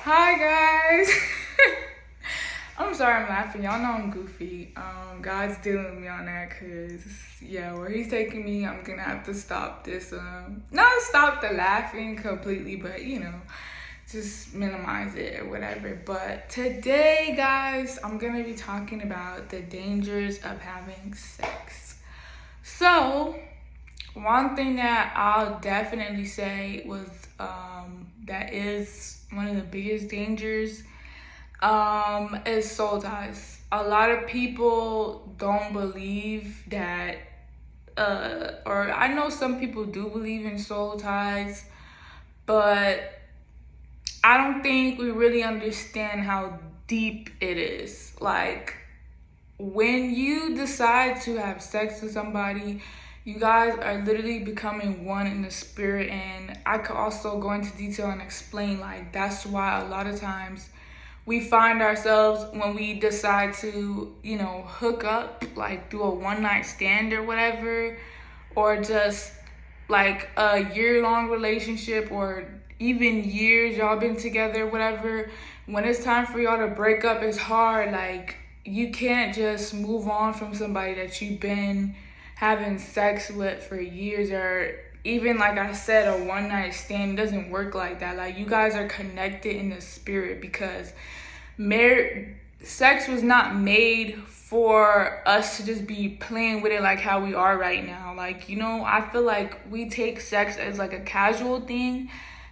Hi guys. I'm sorry I'm laughing. Y'all know I'm goofy. God's dealing with me on that because where he's taking me, I'm gonna have to stop this. Not stop the laughing completely, but just minimize it or whatever. But today, guys, I'm gonna be talking about the dangers of having sex. So, one thing that I'll definitely say was that is one of the biggest dangers is soul ties. A lot of people don't believe that, or I know some people do believe in soul ties, but I don't think we really understand how deep it is. Like, when you decide to have sex with somebody, you guys are literally becoming one in the spirit. And I could also go into detail and explain, like, that's why a lot of times we find ourselves, when we decide to, hook up, like do a one night stand or whatever, or just like a year-long relationship, or even years y'all been together, whatever, when it's time for y'all to break up, it's hard. Like, you can't just move on from somebody that you've been having sex with for years, or even, like I said, a one night stand. It doesn't work like that. Like, you guys are connected in the spirit, because sex was not made for us to just be playing with it like how we are right now. Like, I feel like we take sex as like a casual thing,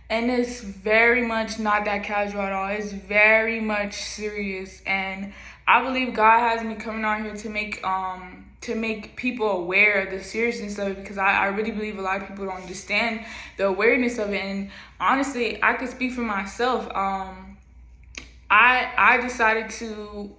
and it's very much not that casual at all. It's very much serious, and I believe God has me coming on here to make people aware of the seriousness of it, because I really believe a lot of people don't understand the awareness of it. And honestly, I could speak for myself. I decided to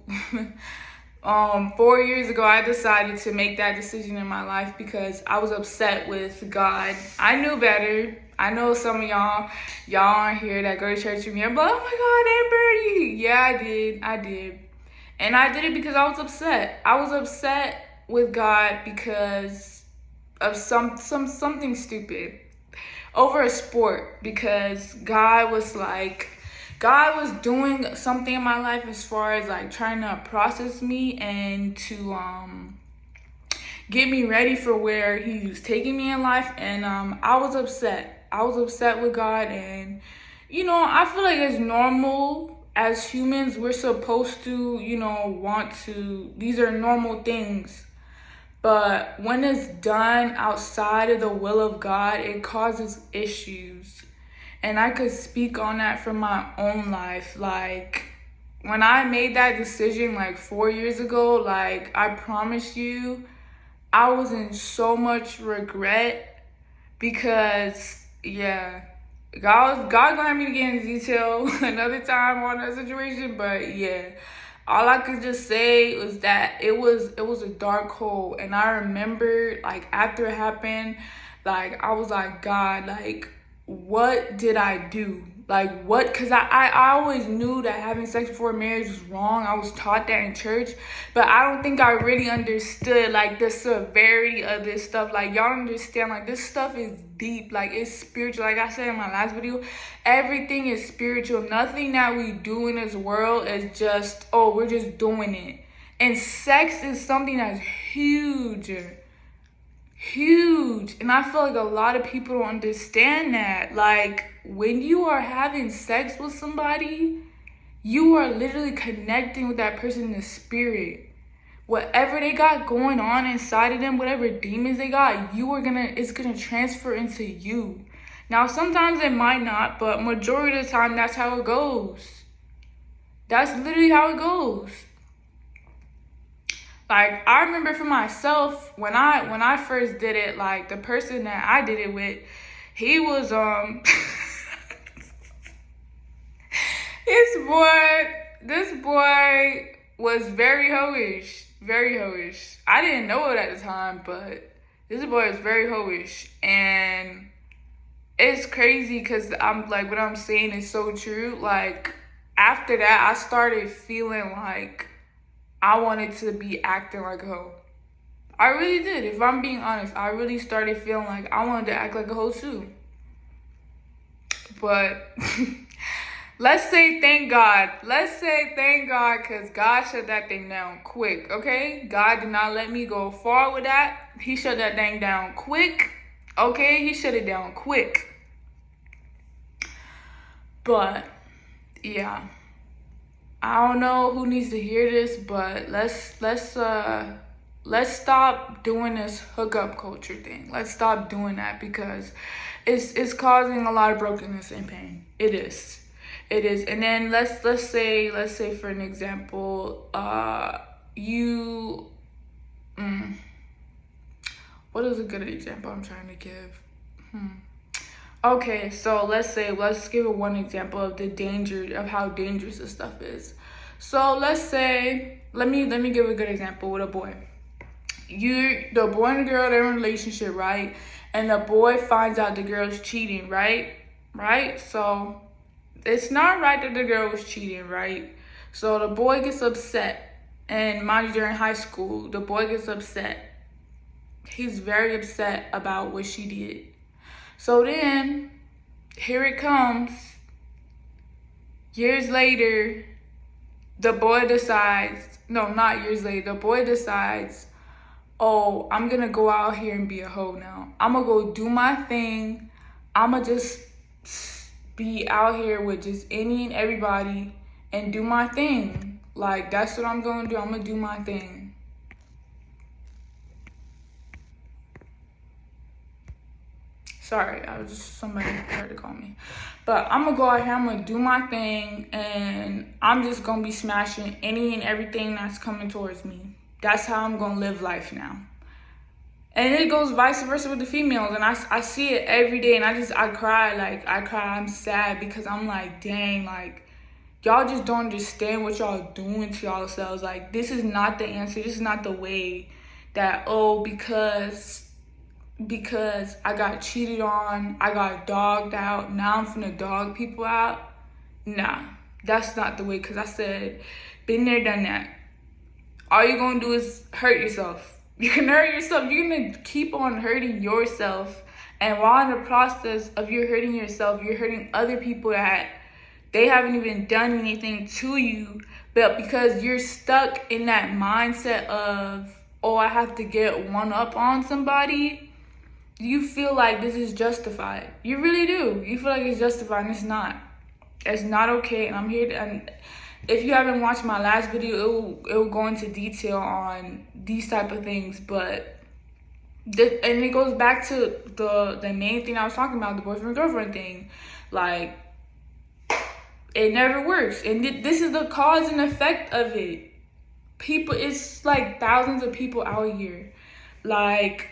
4 years ago, I decided to make that decision in my life because I was upset with God. I knew better. I know some of y'all aren't here that go to church with me, but oh my God, Amber, yeah, I did. And I did it because I was upset. I was upset with God because of something stupid over a sport, because God was doing something in my life as far as like trying to process me and to get me ready for where he was taking me in life. And I was upset. I was upset with God. And I feel like it's normal as humans. We're supposed to want to, these are normal things. But when it's done outside of the will of God, it causes issues. And I could speak on that from my own life. Like, when I made that decision like 4 years ago, like, I promise you, I was in so much regret, because God gonna have me to get into detail another time on that situation. But all I could just say was that it was a dark hole. And I remember, like, after it happened, like, I was like, God, like, what did I do? Like, what? Because I always knew that having sex before marriage was wrong. I was taught that in church, but I don't think I really understood, like, the severity of this stuff. Like, y'all understand, like, this stuff is deep. Like, it's spiritual. Like I said in my last video, everything is spiritual. Nothing that we do in this world is just, oh, we're just doing it. And sex is something that's huge. And I feel like a lot of people don't understand that. Like, when you are having sex with somebody, you are literally connecting with that person in the spirit. Whatever they got going on inside of them, whatever demons they got, it's gonna transfer into you. Now, sometimes it might not, but majority of the time, that's how it goes. That's literally how it goes. Like, I remember for myself, when I first did it, like, the person that I did it with, he was this boy was very hoish, very hoish. I didn't know it at the time, but this boy is very hoish. And it's crazy because I'm like, what I'm saying is so true. Like, after that, I started feeling like I wanted to be acting like a hoe. I really did. If I'm being honest, I really started feeling like I wanted to act like a hoe too. But Let's say thank God. Let's say thank God, because God shut that thing down quick, okay? God did not let me go far with that. He shut that thing down quick, okay? He shut it down quick. But, yeah. I don't know who needs to hear this, but let's stop doing this hookup culture thing. Let's stop doing that, because it's causing a lot of brokenness and pain. It is. It is. And then let's say for an example, what is a good example I'm trying to give? Okay, so let's give one example of the danger of how dangerous this stuff is. So let's say, let me give a good example with a boy. The boy and the girl, they're in a relationship, right? And the boy finds out the girl's cheating, right? Right? So it's not right that the girl was cheating, right? So the boy gets upset. And mind you, they're in high school. The boy gets upset. He's very upset about what she did. So then, here it comes. Years later, the boy decides, no, not years later, the boy decides, oh, I'm gonna go out here and be a hoe now. I'm gonna go do my thing. I'm gonna just be out here with just any and everybody and do my thing. Like, that's what I'm gonna do. I'm gonna do my thing. Sorry, somebody tried to call me. But I'm gonna go out here, I'm gonna do my thing, and I'm just gonna be smashing any and everything that's coming towards me. That's how I'm gonna live life now. And it goes vice versa with the females, and I see it every day, and I cry, I'm sad, because I'm like, dang, like, y'all just don't understand what y'all doing to yourselves. Like, this is not the answer, this is not the way that, oh, because I got cheated on, I got dogged out, now I'm finna dog people out. Nah, that's not the way, because I said, been there, done that. All you're gonna do is hurt yourself. You can hurt yourself. You're gonna keep on hurting yourself. And while in the process of you hurting yourself, you're hurting other people that they haven't even done anything to you. But because you're stuck in that mindset of, oh, I have to get one up on somebody, you feel like this is justified. You really do. You feel like it's justified, and it's not. It's not okay. And I'm here to, and if you haven't watched my last video, it will go into detail on these type of things. But and it goes back to the main thing I was talking about, the boyfriend girlfriend thing. Like, it never works, and this is the cause and effect of it. People, it's like thousands of people out here, like,